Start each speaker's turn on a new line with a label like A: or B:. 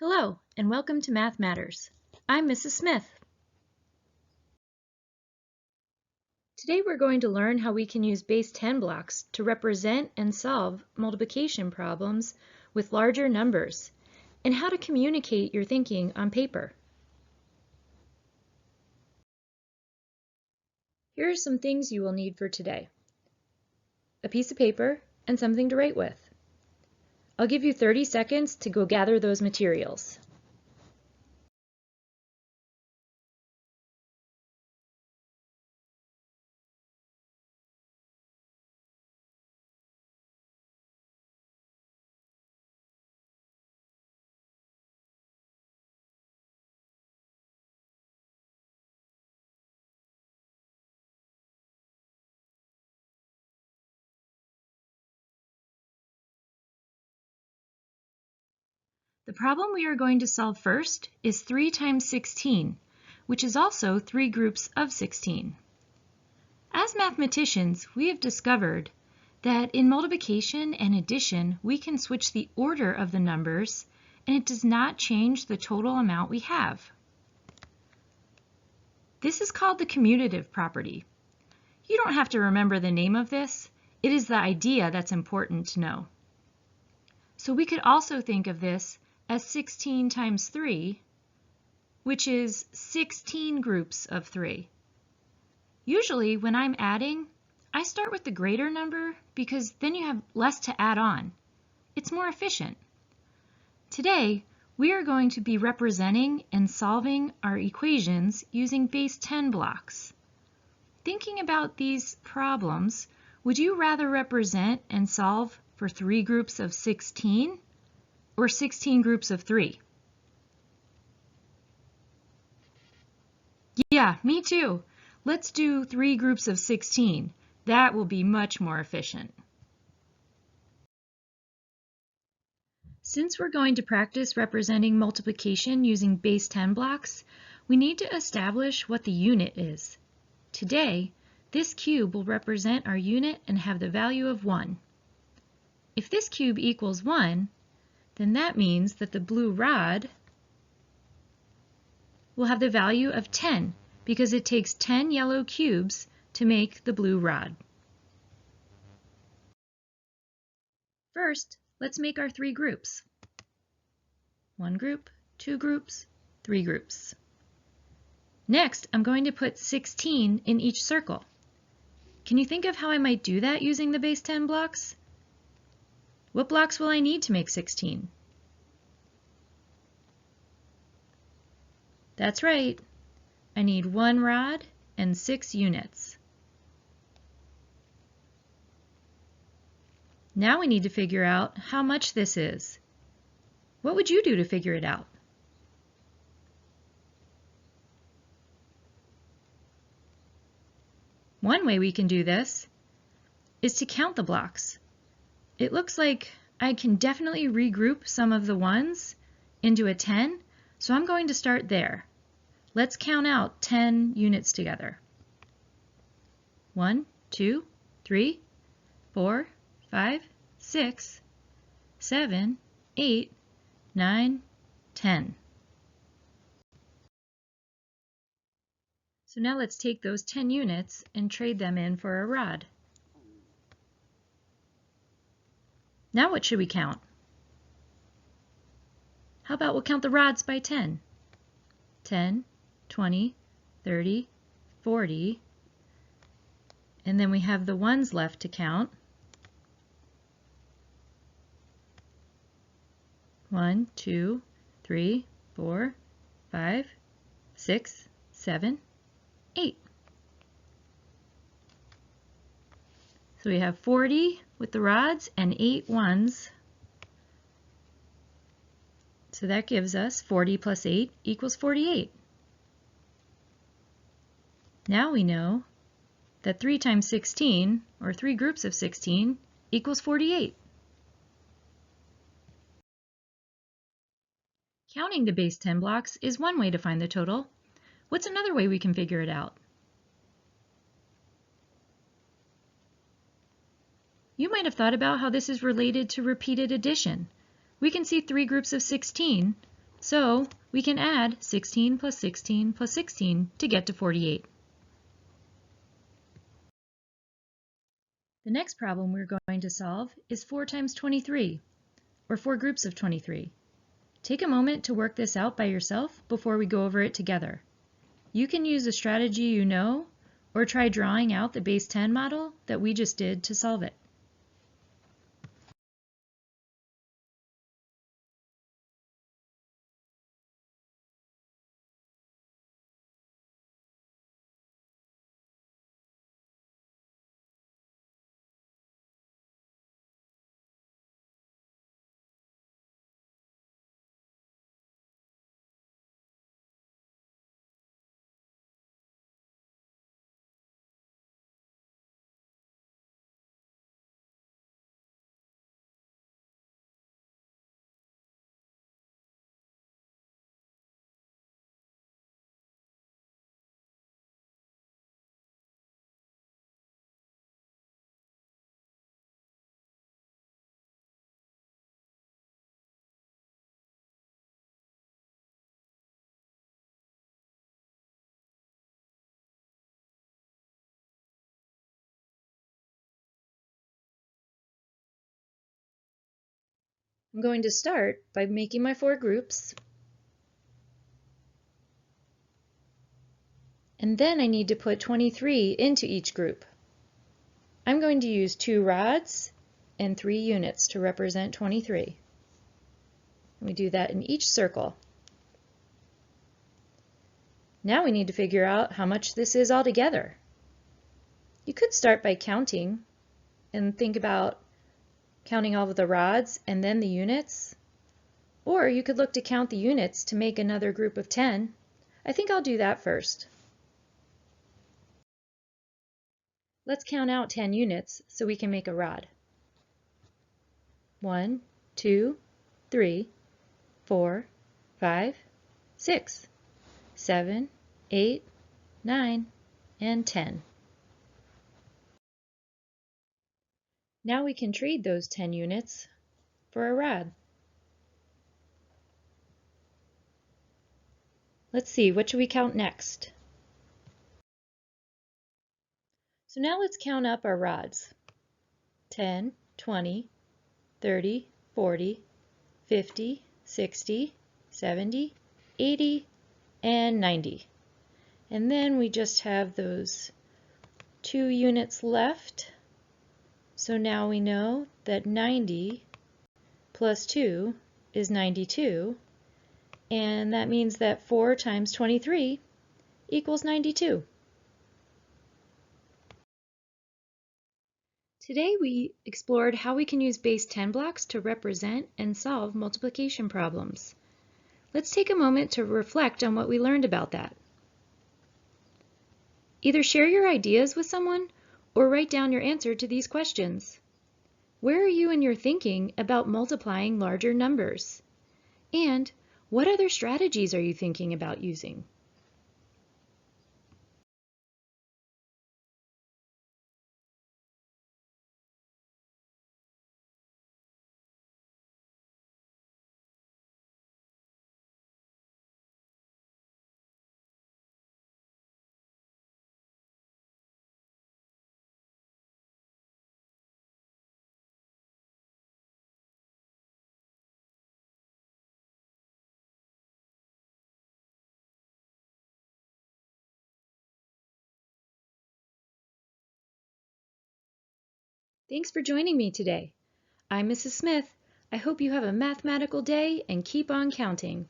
A: Hello, and welcome to Math Matters. I'm Mrs. Smith. Today we're going to learn how we can use base 10 blocks to represent and solve multiplication problems with larger numbers, and how to communicate your thinking on paper. Here are some things you will need for today: a piece of paper and something to write with. I'll give you 30 seconds to go gather those materials. The problem we are going to solve first is 3 times 16, which is also 3 groups of 16. As mathematicians, we have discovered that in multiplication and addition, we can switch the order of the numbers, and it does not change the total amount we have. This is called the commutative property. You don't have to remember the name of this. It is the idea that's important to know. So we could also think of this as 16 times 3, which is 16 groups of 3. Usually when I'm adding, I start with the greater number because then you have less to add on. It's more efficient. Today, we are going to be representing and solving our equations using base 10 blocks. Thinking about these problems, would you rather represent and solve for 3 groups of 16 or 16 groups of 3? Yeah, me too. Let's do 3 groups of 16. That will be much more efficient. Since we're going to practice representing multiplication using base 10 blocks, we need to establish what the unit is. Today, this cube will represent our unit and have the value of 1. If this cube equals 1, then that means that the blue rod will have the value of 10 because it takes 10 yellow cubes to make the blue rod. First, let's make our 3 groups. 1 group, 2 groups, 3 groups. Next, I'm going to put 16 in each circle. Can you think of how I might do that using the base 10 blocks? What blocks will I need to make 16? That's right. I need 1 rod and 6 units. Now we need to figure out how much this is. What would you do to figure it out? One way we can do this is to count the blocks. It looks like I can definitely regroup some of the ones into a 10, so I'm going to start there. Let's count out 10 units together. 1, 2, 3, 4, 5, 6, 7, 8, 9, 10. So now let's take those 10 units and trade them in for a rod. Now what should we count? How about we'll count the rods by 10? 10, 20, 30, 40, and then we have the ones left to count. 1, 2, 3, 4, 5, 6, 7, 8. So we have 40 with the rods and 8 ones. So that gives us 40 plus 8 equals 48. Now we know that 3 times 16, or 3 groups of 16, equals 48. Counting the base 10 blocks is one way to find the total. What's another way we can figure it out? You might have thought about how this is related to repeated addition. We can see 3 groups of 16 So we can add 16 plus 16 plus 16 to get to 48. The next problem we're going to solve is 4 times 23, or 4 groups of 23. Take a moment to work this out by yourself before we go over it together. You can use a strategy you know, or try drawing out the base 10 model that we just did to solve it. I'm going to start by making my 4 groups, and then I need to put 23 into each group. I'm going to use 2 rods and 3 units to represent 23. We do that in each circle. Now we need to figure out how much this is altogether. You could start by counting and think about counting all of the rods and then the units. Or you could look to count the units to make another group of 10. I think I'll do that first. Let's count out 10 units so we can make a rod. 1, 2, 3, 4, 5, 6, 7, 8, 9, and 10. Now we can trade those 10 units for a rod. Let's see, what should we count next? So now let's count up our rods. 10, 20, 30, 40, 50, 60, 70, 80, and 90. And then we just have those 2 units left. So now we know that 90 plus 2 is 92, and that means that 4 times 23 equals 92. Today we explored how we can use base 10 blocks to represent and solve multiplication problems. Let's take a moment to reflect on what we learned about that. Either share your ideas with someone or write down your answer to these questions. Where are you in your thinking about multiplying larger numbers? And what other strategies are you thinking about using? Thanks for joining me today. I'm Mrs. Smith. I hope you have a mathematical day and keep on counting.